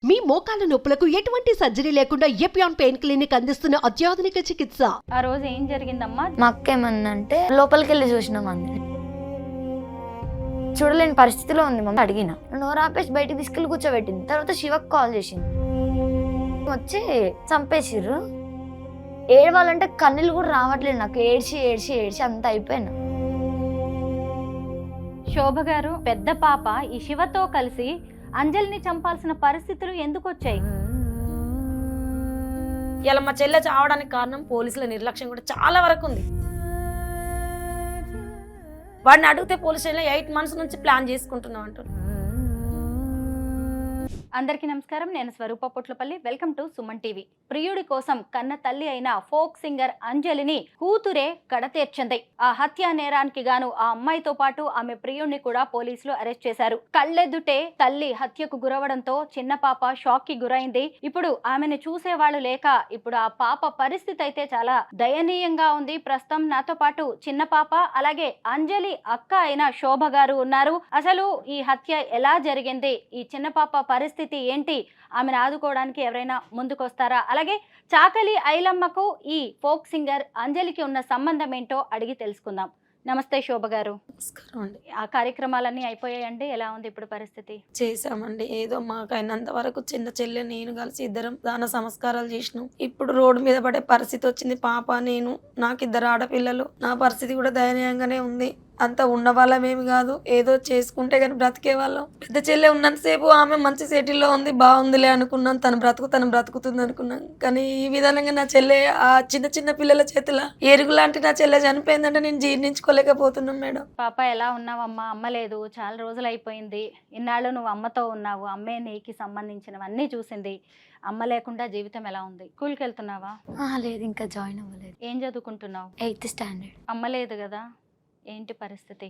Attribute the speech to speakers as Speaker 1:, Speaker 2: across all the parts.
Speaker 1: మీ మోకాల నొప్పులకు ఎటువంటి సర్జరీ లేకుండా ఎపియాన్ పెయిన్ క్లినిక్ అందిస్తున్న అత్యాధునిక చికిత్స.
Speaker 2: ఆ రోజు ఏం జరిగిందమ్మా?
Speaker 3: మా అక్క ఏమన్నంటే లోపలికి వెళ్ళి చూసినాం అంది. చూడలేని పరిస్థితిలో ఉంది. మమ్మీ అడిగిన నోరు ఆపేసి బయటికి తీసుకెళ్ళి కూర్చోబెట్టింది. తర్వాత శివకు కాల్ చేసింది. వచ్చి చంపేసిర్రు. ఏడవాలంటే కన్నీళ్ళు కూడా రావట్లేదు నాకు. ఏడ్చి ఏడ్చి ఏడ్చి అంత అయిపోయినా.
Speaker 2: శోభ గారు, పెద్ద పాప ఈ శివతో కలిసి అంజలిని చంపాల్సిన పరిస్థితులు ఎందుకు వచ్చాయి?
Speaker 4: ఇలా మా చెల్లె చావడానికి కారణం పోలీసుల నిర్లక్ష్యం కూడా చాలా వరకు ఉంది. వాడిని అడిగితే పోలీస్ స్టేషన్లో 8 months నుంచి ప్లాన్ చేసుకుంటున్నాం అంటారు.
Speaker 2: అందరికీ నమస్కారం, నేను Swaroopa Potlapalli. Welcome to Suman TV. ప్రియుడి కోసం కన్న తల్లి అయిన ఫోక్ సింగర్ అంజలిని కూతురే కడతీర్చింది. ఆ హత్యా నేరానికి గాను ఆ అమ్మాయితో పాటు ఆమె ప్రియుడిని కూడా పోలీసులు అరెస్ట్ చేశారు. కళ్ళెదుటే తల్లి హత్యకు గురవడంతో చిన్న పాప షాక్ కి గురైంది. ఇప్పుడు ఆమెను చూసేవాళ్ళు లేక ఇప్పుడు ఆ పాప పరిస్థితి అయితే చాలా దయనీయంగా ఉంది. ప్రస్తుతం నాతో పాటు చిన్న పాప అలాగే అంజలి అక్క అయిన శోభ గారు ఉన్నారు. అసలు ఈ హత్య ఎలా జరిగింది, ఈ చిన్న పాప పరిస్థితి ఏంటి, ఆమెను ఆదుకోవడానికి ఎవరైనా ముందుకొస్తారా, అలాగే చాకలి ఐలమ్మకు ఈ ఫోక్ సింగర్ అంజలికి ఉన్న సంబంధం ఏంటో అడిగి తెలుసుకుందాం. నమస్తే శోభ గారు.
Speaker 4: నమస్కారం అండి.
Speaker 2: ఆ కార్యక్రమాలన్నీ అయిపోయాయండి? ఎలా ఉంది ఇప్పుడు పరిస్థితి?
Speaker 4: చేసామండి, ఏదో మాకు అయినంత వరకు చిన్న చెల్లె నేను కలిసి ఇద్దరం దాన సంస్కారాలు చేసినాం. ఇప్పుడు రోడ్డు మీద పడే పరిస్థితి వచ్చింది. పాప నేను, నాకు 2 ఆడపిల్లలు. నా పరిస్థితి కూడా దయనీయంగానే ఉంది. అంత ఉన్న వాళ్ళమేమి కాదు, ఏదో చేసుకుంటే కానీ బ్రతికే వాళ్ళం. పెద్ద చెల్లె ఉన్నంతసేపు ఆమె మంచి సెటిల్లో ఉంది, బాగుందిలే అనుకున్నాం. తను బ్రతుకుతుంది అనుకున్నాం. కానీ ఈ విధంగా నా చెల్లె ఆ చిన్న చిన్న పిల్లల చేతుల ఎరుగు లాంటి నా చెల్లె చనిపోయిందంటే నేను జీర్ణించుకోలేకపోతున్నాం మేడం.
Speaker 2: పాప ఎలా ఉన్నావమ్మా? అమ్మ లేదు, చాలా రోజులు అయిపోయింది. ఇన్నాళ్ళు నువ్వు అమ్మతో ఉన్నావు, అమ్మే నీకు సంబంధించినవన్నీ చూసింది. అమ్మ లేకుండా జీవితం ఎలా ఉంది? స్కూల్కి వెళ్తున్నావా?
Speaker 3: లేదు, ఇంకా జాయిన్ అవ్వలేదు.
Speaker 2: ఏం చదువుకుంటున్నావు?
Speaker 3: 8th standard.
Speaker 2: అమ్మ లేదు కదా, ఏంటి పరిస్థితి?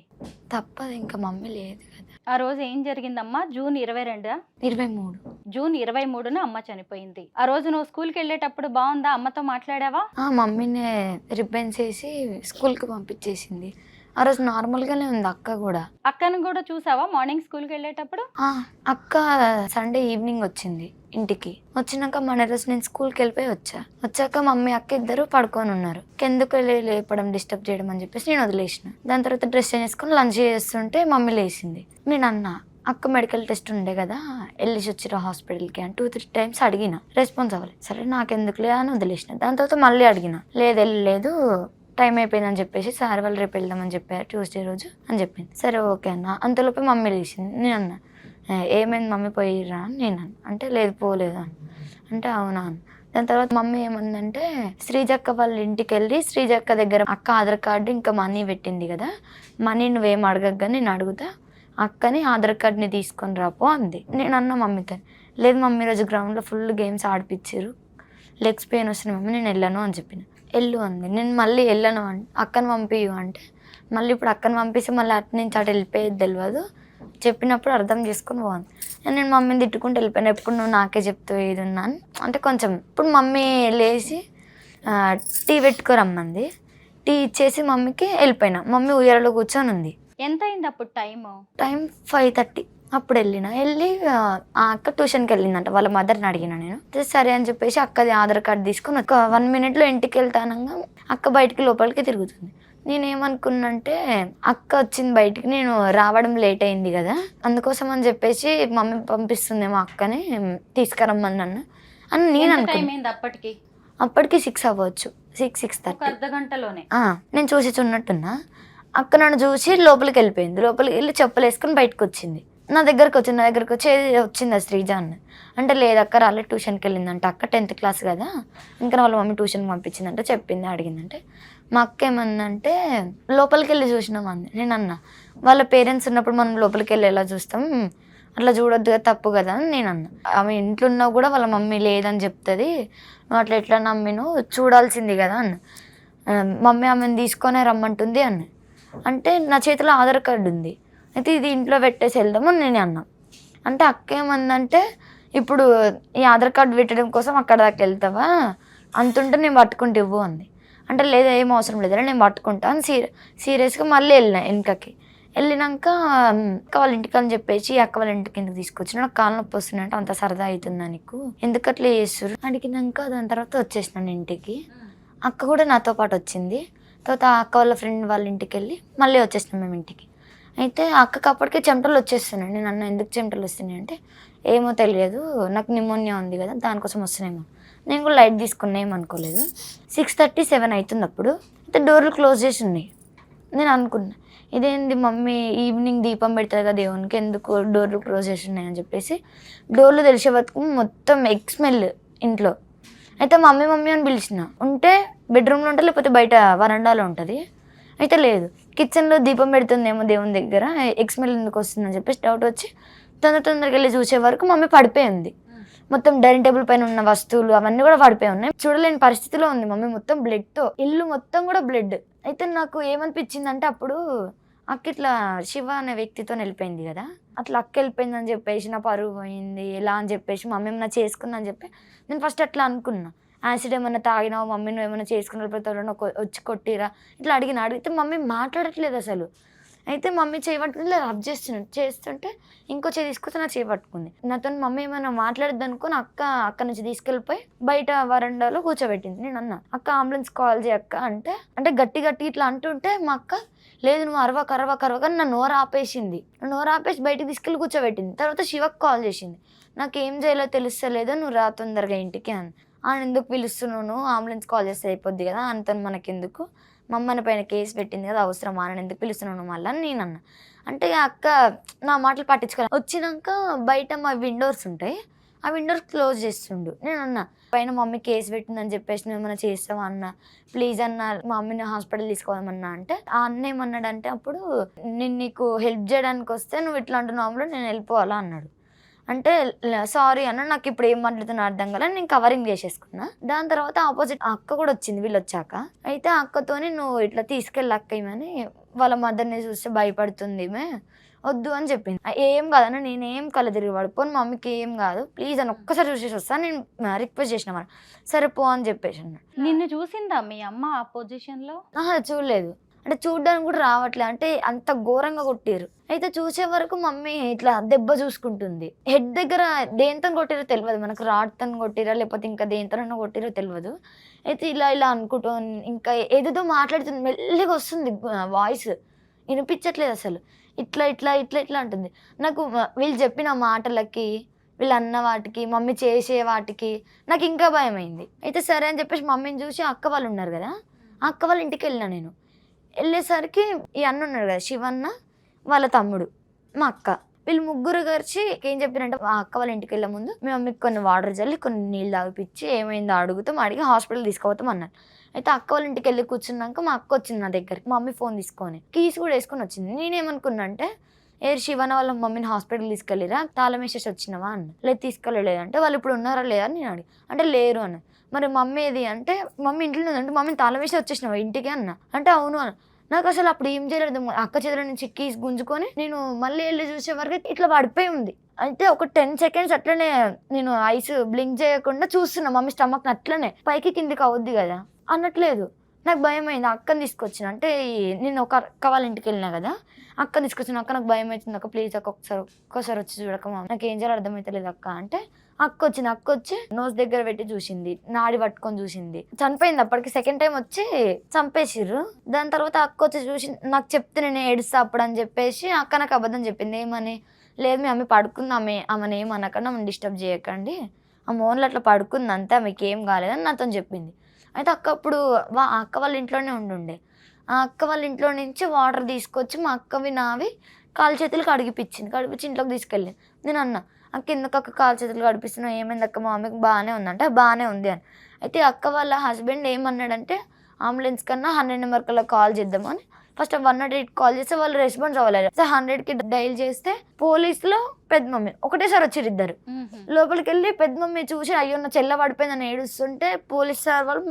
Speaker 3: తప్పదు, ఇంకా మమ్మీ లేదు కదా.
Speaker 2: ఆ రోజు ఏం జరిగిందమ్మా? జూన్ 22
Speaker 3: 23.
Speaker 2: జూన్ 23న అమ్మ చనిపోయింది. ఆ రోజు నువ్వు స్కూల్కి వెళ్ళేటప్పుడు బాగుందా? అమ్మతో మాట్లాడావా?
Speaker 3: మమ్మీని రిబ్బన్స్ వేసి స్కూల్కి పంపించేసింది. ఆ రోజు నార్మల్గానే ఉంది. అక్క కూడా.
Speaker 2: అక్కను కూడా చూసావా మార్నింగ్ స్కూల్కి వెళ్ళేటప్పుడు?
Speaker 3: అక్క సండే ఈవినింగ్ వచ్చింది ఇంటికి. వచ్చినాక మన రోజు నేను స్కూల్కి వెళ్ళిపోయి వచ్చాక మమ్మీ అక్క ఇద్దరు పడుకొని ఉన్నారు. ఎందుకు లేపడం, డిస్టర్బ్ చేయడం అని చెప్పేసి నేను వదిలేసిన. దాని తర్వాత డ్రెస్ చేంజ్ చేసుకుని లంచ్ చేస్తుంటే మమ్మీ లేచింది. నేను అన్నా, అక్క మెడికల్ టెస్ట్ ఉండే కదా, వెళ్ళి వచ్చిరా హాస్పిటల్కి అని 2-3 times అడిగిన. రెస్పాన్స్ అవ్వలేదు. సరే నాకెందుకులే అని వదిలేసిన. దాని తర్వాత మళ్ళీ అడిగిన. లేదు వెళ్ళలేదు, టైం అయిపోయిందని చెప్పేసి సార్ వాళ్ళు రేపు వెళ్దామని చెప్పారు ట్యూస్డే రోజు అని చెప్పింది. సరే ఓకే అన్న. అంతలోపే మమ్మీ లేచింది. నేను అన్నా, ఏమైంది మమ్మీ పోయిరా అని నేను అన్న. అంటే లేదు పోలేదు అని అంటే అవునా అని. దాని తర్వాత మమ్మీ ఏమందంటే, శ్రీజక్క వాళ్ళ ఇంటికి వెళ్ళి శ్రీజక్క దగ్గర అక్క ఆధార్ కార్డు ఇంకా మనీ పెట్టింది కదా, మనీ నువ్వేం అడగగా నేను అడుగుతా, అక్కని ఆధార్ కార్డుని తీసుకొని రాపో అంది. నేను అన్న మమ్మీతో, లేదు మమ్మీ ఈరోజు గ్రౌండ్లో ఫుల్ గేమ్స్ ఆడిపించారు, లెగ్స్ పెయిన్ వస్తుంది మమ్మీ, నేను వెళ్ళను అని చెప్పిన. వెళ్ళు అంది. నేను మళ్ళీ వెళ్ళను అంటే అక్కని పంపియు అంటే, మళ్ళీ ఇప్పుడు అక్కని పంపిస్తే మళ్ళీ అటు నుంచి అటు వెళ్ళిపోయేది తెలియదు, చెప్పినప్పుడు అర్థం చేసుకుని పోను. నేను మమ్మీని తిట్టుకుంటూ వెళ్ళిపోయాను. ఎప్పుడు నువ్వు నాకే చెప్తావు ఏది ఉన్నాను అంటే కొంచెం. ఇప్పుడు మమ్మీ లేచి టీ పెట్టుకోరమ్మంది. టీ ఇచ్చేసి మమ్మీకి వెళ్ళిపోయినా. మమ్మీ ఉయ్యాలలో కూర్చొని ఉంది.
Speaker 2: ఎంత అయింది అప్పుడు టైం?
Speaker 3: 5:30 అప్పుడు వెళ్ళి ఆ అక్క ట్యూషన్కి వెళ్ళిందంట. వాళ్ళ మదర్ని అడిగిన నేను. సరే అని చెప్పేసి అక్కది ఆధార్ కార్డు తీసుకుని ఒక 1 minute ఇంటికి వెళ్తానంగా అక్క బయటికి లోపలికి తిరుగుతుంది. నేనేమనుకున్నంటే అక్క వచ్చింది బయటికి, నేను రావడం లేట్ అయింది కదా, అందుకోసం అని చెప్పేసి మమ్మీ పంపిస్తుందేమో అక్కని తీసుకురమ్మని నన్ను అని నేను అనుకున్నాను. అప్పటికి 6 అవ్వచ్చు, 6-6:30.
Speaker 2: అర్ధగంటలోనే
Speaker 3: నేను చూసి చున్నట్టున్నా. అక్క నన్ను చూసి లోపలికి వెళ్ళిపోయింది. లోపలికి వెళ్ళి చెప్పులు వేసుకుని బయటకు వచ్చింది. నా దగ్గరకు వచ్చి వచ్చింది ఆ శ్రీజ అన్న. అంటే లేదు అక్క రాలే, ట్యూషన్కి వెళ్ళిందంట. అక్క 10th class కదా, ఇంకా వాళ్ళ మమ్మీ ట్యూషన్కి పంపించిందంటే చెప్పింది. అడిగిందంటే మా అక్క ఏమందంటే లోపలికి వెళ్ళి చూసినామంది. నేను అన్నా, వాళ్ళ పేరెంట్స్ ఉన్నప్పుడు మనం లోపలికి వెళ్ళి ఎలా చూస్తాం, అట్లా చూడొద్దు కదా, తప్పు కదా అని నేను అన్నా. ఆమె ఇంట్లో ఉన్నా కూడా వాళ్ళ మమ్మీ లేదని చెప్తుంది, నువ్వు అట్లా ఎట్లా నమ్మిను, చూడాల్సింది కదా అన్న. మమ్మీ ఆమెను తీసుకొనే రమ్మంటుంది అన్న. అంటే నా చేతిలో ఆధార్ కార్డు ఉంది, అయితే ఇది ఇంట్లో పెట్టేసి వెళ్దాము నేను అన్నా. అంటే అక్క ఏమందంటే, ఇప్పుడు ఈ ఆధార్ కార్డు పెట్టడం కోసం అక్కడ దాకా వెళ్తావా, అంతుంటే నేను పట్టుకుంటూ ఇవ్వు అంది. అంటే లేదా ఏం అవసరం లేదా నేను పట్టుకుంటా అని సీరియస్గా మళ్ళీ వెళ్ళిన వెనకకి. వెళ్ళినాక అక్క వాళ్ళ ఇంటికి అని చెప్పేసి అక్క వాళ్ళ ఇంటికి ఎందుకు తీసుకొచ్చిన, నాకు కాళ్ళ నొప్పి వస్తుందంటే అంత సరదా అవుతుందా నీకు, ఎందుకు అట్లా చేస్తారు అడిగినాక దాని తర్వాత వచ్చేసినాను ఇంటికి. అక్క కూడా నాతో పాటు వచ్చింది. తర్వాత అక్క వాళ్ళ ఫ్రెండ్ వాళ్ళ ఇంటికి వెళ్ళి మళ్ళీ వచ్చేసినాం మేము ఇంటికి. అయితే అక్కకి అప్పటికే చెమటలు వచ్చేస్తున్నాయి. నేను అన్న ఎందుకు చెమటలు వస్తున్నాయి అంటే ఏమో తెలియదు, నాకు నిమోనియా ఉంది కదా దానికోసం వస్తున్నాయేమో. నేను కూడా లైట్ తీసుకున్నా, ఏమనుకోలేదు. 6:30, 7 అవుతుంది అప్పుడు. అయితే డోర్లు క్లోజ్ చేసి ఉన్నాయి. నేను అనుకున్నా ఇదేంది మమ్మీ ఈవినింగ్ దీపం పెడతారు కదా దేవునికి, ఎందుకు డోర్లు క్లోజ్ చేసి ఉన్నాయని చెప్పేసి డోర్లు తెలిసే వరకు మొత్తం ఎగ్ స్మెల్ ఇంట్లో. అయితే మమ్మీ మమ్మీ అని పిలిచిన, ఉంటే బెడ్రూమ్లో ఉంటుంది లేకపోతే బయట వరండాలో ఉంటుంది. అయితే లేదు, కిచెన్లో దీపం పెడుతుందేమో దేవుని దగ్గర, ఎగ్ స్మెల్ ఎందుకు వస్తుందని చెప్పేసి డౌట్ వచ్చి తొందరగా వెళ్ళి చూసే వరకు మమ్మీ పడిపోయింది. మొత్తం డైనింగ్ టేబుల్ పైన ఉన్న వస్తువులు అవన్నీ కూడా పడిపోయి ఉన్నాయి. చూడలేని పరిస్థితిలో ఉంది మమ్మీ, మొత్తం బ్లడ్తో, ఇల్లు మొత్తం కూడా బ్లడ్. అయితే నాకు ఏమనిపించింది అంటే అప్పుడు అక్క ఇట్లా శివ అనే వ్యక్తితో వెళ్ళిపోయింది కదా, అట్లా అక్క వెళ్ళిపోయిందని చెప్పేసి నా పరువు పోయింది ఎలా అని చెప్పేసి మమ్మీ ఏమన్నా చేసుకుందని అని చెప్పి నేను ఫస్ట్ అట్లా అనుకున్నా. యాసిడ్ ఏమన్నా తాగినావు మమ్మీ, నువ్వు ఏమైనా చేసుకున్న వచ్చి కొట్టిరా ఇట్లా అడిగితే మమ్మీ మాట్లాడట్లేదు అసలు. అయితే మమ్మీ చేయబట్టుకుని ఇలా రబ్ చేస్తుంటే ఇంకో చేయి తీసుకొస్తే నా చేయబట్టుకుంది. నాతో మమ్మీ ఏమైనా మాట్లాడద్దు అనుకుని అక్క నుంచి తీసుకెళ్ళిపోయి బయట వరండాలో కూర్చోబెట్టింది. నేను అన్నా అక్క అంబులెన్స్ కాల్ చేయక్క అంటే గట్టి ఇట్లా అంటుంటే మా అక్క లేదు నువ్వు అరవక నా నోరు ఆపేసింది. నోరు ఆపేసి బయటకు తీసుకెళ్ళి కూర్చోబెట్టింది. తర్వాత శివకు కాల్ చేసింది, నాకు ఏం చేయాలో తెలుస్తలేదు, నువ్వు రా తొందరగా ఇంటికి అని. ఆయన ఎందుకు పిలుస్తున్నాను, అంబులెన్స్ కాల్ చేస్తే అయిపోద్ది కదా, అంత మనకెందుకు, మమ్మల్ని పైన కేసు పెట్టింది కదా అవసరమా, అని ఎందుకు పిలుస్తున్నాను మళ్ళీ అని నేను అన్నా. అంటే అక్క నా మాటలు పట్టించుకోవాలి. వచ్చినాక బయట మా విండోస్ ఉంటాయి, ఆ విండోస్ క్లోజ్ చేస్తుండు. నేను అన్నా పైన మమ్మీ కేసు పెట్టిందని చెప్పేసి నువ్వు ఏమైనా చేస్తావా అన్న, ప్లీజ్ అన్న మా మమ్మీని హాస్పిటల్ తీసుకోవాలన్నా. అంటే ఆ అన్న ఏమన్నాడంటే అప్పుడు నేను నీకు హెల్ప్ చేయడానికి వస్తే నువ్వు ఇట్లా అంటున్నావు నేను వెళ్ళిపోవాలా అన్నాడు. అంటే సారీ అన్న, నాకు ఇప్పుడు ఏం మాట్లాడుతున్నా అర్థం కదా, నేను కవరింగ్ చేసేసుకున్నా. దాని తర్వాత ఆపోజిట్ అక్క కూడా వచ్చింది వీళ్ళు వచ్చాక. అయితే అక్కతోని నువ్వు ఇట్లా తీసుకెళ్ళి అక్క ఏమని వాళ్ళ మదర్ని చూస్తే భయపడుతుంది ఈమె, వద్దు అని చెప్పింది. ఏం కాదన్న, నేనేం కళ్ళ తిరిగి పడిపోను, మమ్మీకి ఏం కాదు ప్లీజ్ అని ఒక్కసారి చూసేసి వస్తాను నేను రిక్వెస్ట్ చేసిన వాళ్ళు, సరే పో అని చెప్పేసి అన్నాడు.
Speaker 2: నిన్ను చూసిందా మీ అమ్మ ఆ పొజిషన్లో?
Speaker 3: చూడలేదు, అంటే చూడడానికి కూడా రావట్లే, అంటే అంత ఘోరంగా కొట్టారు. అయితే చూసే వరకు మమ్మీ ఇట్లా దెబ్బ చూసుకుంటుంది. హెడ్ దగ్గర దేంతో కొట్టిరో తెలియదు మనకు, రాడ్తో కొట్టిరా లేకపోతే ఇంకా దేంతో కొట్టిరో తెలియదు. అయితే ఇలా అనుకుంటూ ఇంకా ఏదేదో మాట్లాడుతుంది, మెల్లిగా వస్తుంది వాయిస్, వినిపించట్లేదు అసలు. ఇట్లా అంటుంది. నాకు వీళ్ళు చెప్పిన మాటలకి వీళ్ళు అన్న వాటికి మమ్మీ చేసే వాటికి నాకు ఇంకా భయం అయింది. అయితే సరే అని చెప్పేసి మమ్మీని చూసి అక్క వాళ్ళు ఉన్నారు కదా, ఆ అక్క వాళ్ళ ఇంటికి వెళ్ళినా. నేను వెళ్ళేసరికి ఈ అన్న ఉన్నాడు కదా శివన్న వాళ్ళ తమ్ముడు మా అక్క, వీళ్ళు ముగ్గురు కలిసి ఏం చెప్పినంటే మా అక్క వాళ్ళ ఇంటికి వెళ్ళే ముందు మీ మమ్మీకి కొన్ని వాటర్ చల్లి కొన్ని నీళ్ళు తాగిపించి ఏమైందో అడిగి హాస్పిటల్ తీసుకుపోతాం అన్నారు. అయితే అక్క వాళ్ళ ఇంటికి వెళ్ళి కూర్చున్నాక మా అక్క వచ్చింది నా దగ్గరికి, మా మమ్మీ ఫోన్ తీసుకొని కీస్ కూడా వేసుకొని వచ్చింది. నేనేమనుకున్నా అంటే శివన వాళ్ళ మమ్మీని హాస్పిటల్ తీసుకెళ్ళిరా, తాళం వేసేసి వచ్చినావా అన్న. లేదు తీసుకెళ్ళలేదంటే వాళ్ళు ఇప్పుడు ఉన్నారా లేదా అని నేను అడిగి, అంటే లేరు అన్న. మరి మమ్మీ ఏది అంటే మమ్మీ ఇంట్లో ఉందంటే మమ్మీని తాళం వేసి వచ్చేసినావా ఇంటికి అన్న. అంటే అవును అన్న. నాకు అసలు అప్పుడు ఏం చేయలేదు, అక్క చేతుల నుంచి కీస్ గుంజుకొని నేను మళ్ళీ వెళ్ళి చూసే వరకు ఇట్లా పడిపోయి ఉంది. అయితే ఒక 10 seconds అట్లనే నేను ఐస్ బ్లింక్ చేయకుండా చూస్తున్నా, మమ్మీ స్టమక్ అట్లనే పైకి కిందికి అవుద్ది కదా అన్నట్లేదు. నాకు భయం అయింది. అక్కని తీసుకొచ్చిన, అంటే నేను ఒక అక్క వాళ్ళ ఇంటికి వెళ్ళినా కదా, అక్కని తీసుకొచ్చిన. అక్క నాకు భయం అవుతుంది అక్క, ప్లీజ్ అక్క ఒక్కసారి వచ్చి చూడక, నాకు ఏం చేయాలో అర్థమవుతలేదు అక్క అంటే అక్క వచ్చి నోస్ దగ్గర పెట్టి చూసింది, నాడి పట్టుకొని చూసింది. చనిపోయింది అప్పటికి. సెకండ్ టైం వచ్చి చంపేసిర్రు. దాని తర్వాత అక్క వచ్చి చూసి నాకు చెప్తే నేను ఏడుస్తా అప్పుడు అని చెప్పేసి అక్క నాకు అబద్ధం చెప్పింది. ఏమని, లేదు మీ అమ్మ పడుకుంది, ఆమెను ఏమనకండి, ఆమెను డిస్టర్బ్ చేయకండి, ఆ మోన్లో అట్లా పడుకుంది అంతే, ఆమెకి ఏం కాలేదని నాతో చెప్పింది. అయితే అక్క అప్పుడు అక్క వాళ్ళ ఇంట్లోనే ఉండుండే. ఆ అక్క వాళ్ళ ఇంట్లో నుంచి వాటర్ తీసుకొచ్చి మా అక్కవి నావి కాలు చేతులు కడిగిపించి ఇంట్లోకి తీసుకెళ్ళింది. నేను అన్నా అక్క ఎందుకు అక్క కాలు చేతులు కడిపిస్తున్నావు, ఏమైంది అక్క, మా మమ్మీకి బాగానే ఉందంటే బాగానే ఉంది అని. అయితే అక్క వాళ్ళ హస్బెండ్ ఏమన్నాడంటే అంబులెన్స్ కన్నా 100 నెంబర్కి కాల్ చేద్దామని ఫస్ట్ 108 కాల్ చేస్తే వాళ్ళు రెస్పాన్స్ అవ్వలేదు. 100కి డైల్ చేస్తే పోలీసులో పెద్ద మమ్మీ ఒకటేసారి వచ్చారు ఇద్దరు. లోపలికి వెళ్ళి పెద్ద మమ్మీ చూసి అయ్యో నా చెల్ల పడిపోయిందని ఏడుస్తుంటే పోలీస్ సార్ వాళ్ళు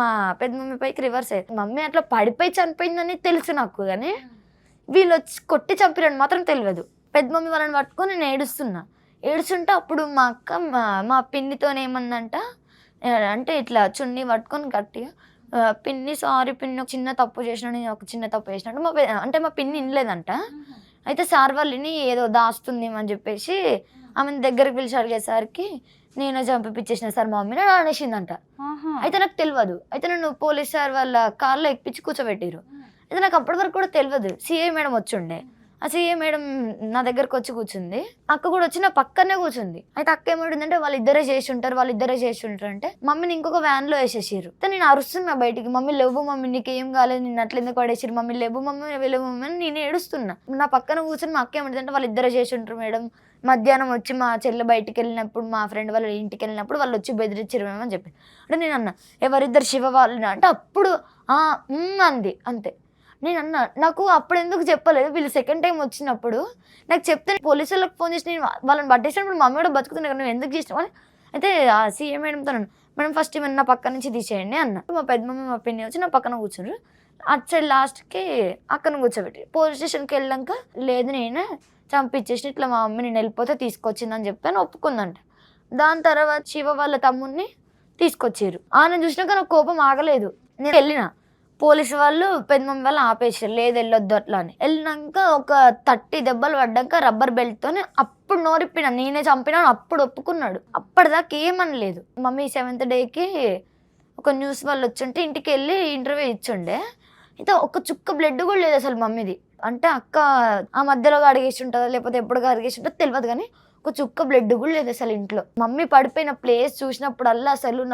Speaker 3: మా పెద్ద మమ్మీ పైకి రివర్స్ అయ్యారు. మమ్మీ అట్లా పడిపోయి చనిపోయిందని తెలుసు నాకు, కానీ వీళ్ళు వచ్చి కొట్టి చంపిరని మాత్రం తెలియదు. పెద్ద మమ్మీ వాళ్ళని పట్టుకొని నేను ఏడుస్తుంటే అప్పుడు మా అక్క మా పిన్నితో ఏమందంట అంటే ఇట్లా చున్నీ పట్టుకొని గట్టిగా పిన్ని సారీ పిన్ని, ఒక చిన్న తప్పు చేసిన, నేను ఒక చిన్న తప్పు చేసినట్టు అంటే మా పిన్ని వినలేదంట. అయితే సార్ వాళ్ళని ఏదో దాస్తుంది అని చెప్పేసి ఆమెను దగ్గరికి పిలిచి అడిగేసరికి నేనే చంపిపించేసిన సార్ మా మమ్మీని అని అనేసిందంట. అయితే నాకు తెలియదు. అయితే నన్ను పోలీస్ సార్ వాళ్ళ కార్లో ఎక్కించి కూర్చోబెట్టారు. అయితే నాకు అప్పటి వరకు కూడా తెలియదు. సిఐ మేడం వచ్చిండే. ఆ సిఐ మేడం నా దగ్గరకు వచ్చి కూర్చుంది. అక్క కూడా వచ్చి నా పక్కనే కూర్చుంది. అయితే అక్క ఏమంటుందంటే వాళ్ళిద్దరే చేసి ఉంటారు అంటే మమ్మీని ఇంకొక వ్యాన్ లో వేసేసారు. నేను అరుస్తున్నా బయటికి, మమ్మీ లేవు మమ్మీ, నీకు ఏం కాలేదు, నిన్ను అట్లా ఎందుకు పడేసారు, మమ్మీ లేవు మమ్మీ అని నేను ఏడుస్తున్నా. నా పక్కన కూర్చొని మా అక్క ఏమంటుందంటే వాళ్ళిద్దరే చేసి ఉంటారు మేడం, మధ్యాహ్నం వచ్చి మా చెల్లె బయటికి వెళ్ళినప్పుడు, మా ఫ్రెండ్ వాళ్ళ ఇంటికి వెళ్ళినప్పుడు వాళ్ళు వచ్చి బెదిరించారు మేము అని చెప్పి. అంటే నేను అన్నా ఎవరిద్దరు శివ వాళ్ళని అంటే అప్పుడు అంది అంతే. నేను అన్నా నాకు అప్పుడు ఎందుకు చెప్పలేదు, వీళ్ళు సెకండ్ టైం వచ్చినప్పుడు నాకు చెప్తే పోలీసు వాళ్ళకి ఫోన్ చేసి నేను వాళ్ళని పట్టేసినప్పుడు మమ్మీ కూడా బతుకుతున్నాను, నువ్వు ఎందుకు చేసినావు అని. అయితే ఆ సీఏ మేడంతో మేడం ఫస్ట్ ఏమైనా నా పక్క నుంచి తీసేయండి అన్న. మా పెద్ద మమ్మీ మా పిన్ని వచ్చి నా పక్కన కూర్చున్నారు. అటు సైడ్ లాస్ట్కి అక్కను కూర్చోబెట్టి పోలీస్ స్టేషన్కి వెళ్ళాక లేదు నేనే చంపించేసి ఇట్లా మా మమ్మీ నేను వెళ్ళిపోతే తీసుకొచ్చిందని చెప్తాను ఒప్పుకుందంట. దాని తర్వాత శివ వాళ్ళ తమ్ముడిని తీసుకొచ్చారు. ఆయన చూసినాక నాకు కోపం ఆగలేదు. నేను వెళ్ళిన పోలీసు వాళ్ళు పెద్ద మమ్మీ వాళ్ళు ఆపేసారు, లేదు వెళ్ళొద్దు అట్లా అని. వెళ్ళినాక ఒక 30 దెబ్బలు పడ్డాక రబ్బర్ బెల్ట్తోనే అప్పుడు నోరిప్పినా, నేనే చంపినాను అప్పుడు ఒప్పుకున్నాడు. అప్పటిదాకా ఏమనలేదు. మమ్మీ 7th డేకి ఒక న్యూస్ వాళ్ళు వచ్చుంటే ఇంటికి వెళ్ళి ఇంటర్వ్యూ ఇచ్చుండే. అయితే ఒక చుక్క బ్లడ్ కూడా లేదు అసలు మమ్మీది. అంటే అక్క ఆ మధ్యలో అడిగేసి ఉంటుందా లేకపోతే ఎప్పుడు అడిగేసి ఉంటుందో తెలియదు, కానీ ఒక చుక్క బ్లడ్ కూడా లేదు అసలు ఇంట్లో. మమ్మీ పడిపోయిన ప్లేస్ చూసినప్పుడల్లా అసలు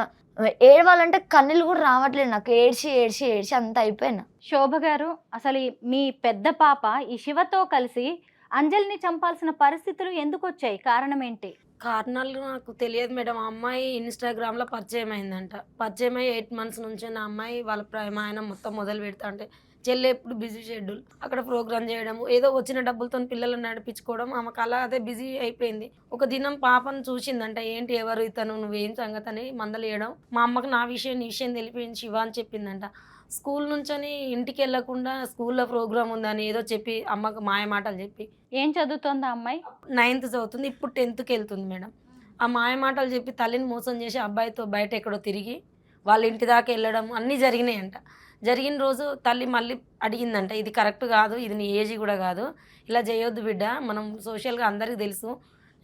Speaker 3: ఏడవాలంటే కన్నీళ్ళు కూడా రావట్లేదు నాకు. ఏడ్చి ఏడ్చి ఏడ్చి అంత అయిపోయినా.
Speaker 2: శోభ గారు, అసలు మీ పెద్ద పాప ఈ శివతో కలిసి అంజలిని చంపాల్సిన పరిస్థితులు ఎందుకు వచ్చాయి? కారణం ఏంటి?
Speaker 4: కారణాలు నాకు తెలియదు మేడం. ఆ అమ్మాయి ఇన్స్టాగ్రామ్లో పరిచయం అయిందంట. పరిచయం అయ్యి 8 months నుంచి ఆ అమ్మాయి వాళ్ళ ఆయన మొత్తం మొదలు పెడతా అంటే చెల్లె ఎప్పుడు బిజీ షెడ్యూల్, అక్కడ ప్రోగ్రామ్ చేయడం, ఏదో వచ్చిన డబ్బులతో పిల్లలను నడిపించుకోవడం, ఆమెకు అలా అదే బిజీ అయిపోయింది. ఒక దినం పాపను చూసిందంట, ఏంటి ఎవరు ఇతను, నువ్వేం సంగతి అని మందలేయడం. మా అమ్మకు నా విషయం నీ విషయం తెలిపింది శివ అని చెప్పిందంట. స్కూల్ నుంచని ఇంటికి వెళ్ళకుండా స్కూల్లో ప్రోగ్రామ్ ఉందని ఏదో చెప్పి అమ్మకు మాయ మాటలు చెప్పి.
Speaker 2: ఏం చదువుతోంది ఆ అమ్మాయి?
Speaker 4: 9th చదువుతుంది, ఇప్పుడు 10thకి వెళ్తుంది మేడం. ఆ మాయ మాటలు చెప్పి తల్లిని మోసం చేసి అబ్బాయితో బయట ఎక్కడో తిరిగి వాళ్ళ ఇంటి దాకా వెళ్ళడం అన్నీ జరిగినాయంట. జరిగిన రోజు తల్లి మళ్ళీ అడిగిందంట, ఇది కరెక్ట్ కాదు, ఇది నీ ఏజ్ కూడా కాదు, ఇలా చేయొద్దు బిడ్డ, మనం సోషల్గా అందరికీ తెలుసు,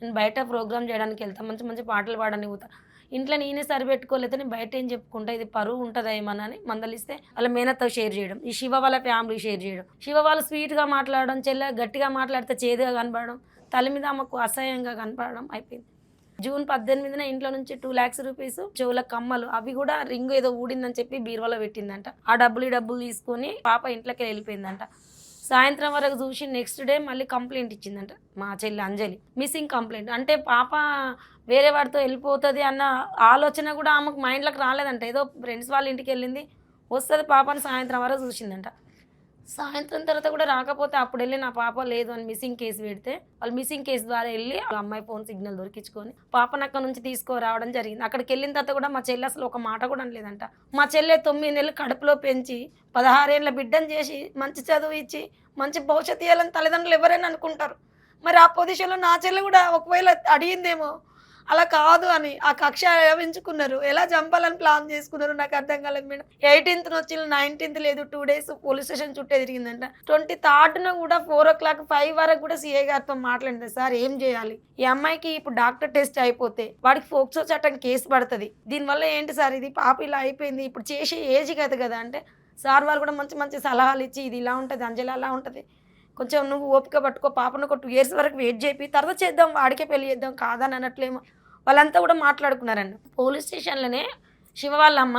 Speaker 4: నేను బయట ప్రోగ్రామ్ చేయడానికి వెళ్తా, మంచి మంచి పాటలు పాడడానికి పోతా, ఇంట్లో నేనే సరిపెట్టుకోలేతే నేను బయట ఏం చెప్పుకుంటా, ఇది పరువు ఉంటుందా ఏమని మందలిస్తే వాళ్ళ మేనతో షేర్ చేయడం, ఈ శివ వాళ్ళ ఫ్యామిలీ షేర్ చేయడం, శివ వాళ్ళు స్వీట్గా మాట్లాడడం, చెల్లె గట్టిగా మాట్లాడితే చేదుగా కనపడడం, తల్లి మీద ఆమెకు అసహ్యంగా కనపడడం అయిపోయింది. జూన్ 18న ఇంట్లో నుంచి 2 lakhs రూపీస్ చెవుల కమ్మలు, అవి కూడా రింగ్ ఏదో ఊడిందని చెప్పి బీరువాలో పెట్టిందంట. ఆ డబ్బులు తీసుకొని పాప ఇంట్లోకి వెళ్ళిపోయిందంట. సాయంత్రం వరకు చూసి నెక్స్ట్ డే మళ్ళీ కంప్లైంట్ ఇచ్చిందంట మా చెల్లి అంజలి, మిస్సింగ్ కంప్లైంట్. అంటే పాప వేరే వాడితో వెళ్ళిపోతుంది అన్న ఆలోచన కూడా ఆమెకు మైండ్లోకి రాలేదంట. ఏదో ఫ్రెండ్స్ వాళ్ళ ఇంటికి వెళ్ళింది, వస్తుంది పాపని సాయంత్రం వరకు చూసిందంట. సాయంత్రం తర్వాత కూడా రాకపోతే అప్పుడు వెళ్ళి నా పాప లేదు అని మిస్సింగ్ కేసు పెడితే వాళ్ళు మిస్సింగ్ కేసు ద్వారా వెళ్ళి అమ్మాయి ఫోన్ సిగ్నల్ దొరికించుకొని పాపను అక్కడ నుంచి తీసుకురావడం జరిగింది. అక్కడికి వెళ్ళిన తర్వాత కూడా మా చెల్లి అసలు ఒక మాట కూడా అనలేదంట. మా చెల్లె 9 నెలలు కడుపులో పెంచి 16 ఏళ్ళ బిడ్డను చేసి మంచి చదువు ఇచ్చి మంచి భవిష్యత్తు ఇవ్వాలని తల్లిదండ్రులు ఎవరైనా అనుకుంటారు. మరి ఆ పొజిషన్లో నా చెల్లె కూడా ఒకవేళ అడిగిందేమో, అలా కాదు అని ఆ కక్ష పెంచుకున్నారు. ఎలా చంపాలని ప్లాన్ చేసుకున్నారు నాకు అర్థం కాలేదు మేడం. 18th వచ్చి 19th లేదు, 2 days పోలీస్ స్టేషన్ చుట్టే తిరిగిందంట. 23rd కూడా 4 o'clock 5 వరకు కూడా సిఐ గారితో మాట్లాడింది, సార్ ఏం చేయాలి, ఈ అమ్మాయికి ఇప్పుడు డాక్టర్ టెస్ట్ అయిపోతే వాడికి ఫోక్సో చట్టం కేసు పడుతుంది, దీనివల్ల ఏంటి సార్, ఇది పాప ఇలా అయిపోయింది, ఇప్పుడు చేసే ఏజ్ కదా అంటే సార్ వాళ్ళు కూడా మంచి మంచి సలహాలు ఇచ్చి ఇది ఇలా ఉంటుంది అంజలి అలా ఉంటుంది, కొంచెం నువ్వు ఓపిక పట్టుకో, పాపను ఒక 2 years వరకు వెయిట్ చేపి తర్వాత చేద్దాం, వాడికే పెళ్లి చేద్దాం కాదని అనట్లేమో. వాళ్ళంతా కూడా మాట్లాడుకున్నారండి. పోలీస్ స్టేషన్లోనే శివ వాళ్ళ అమ్మ,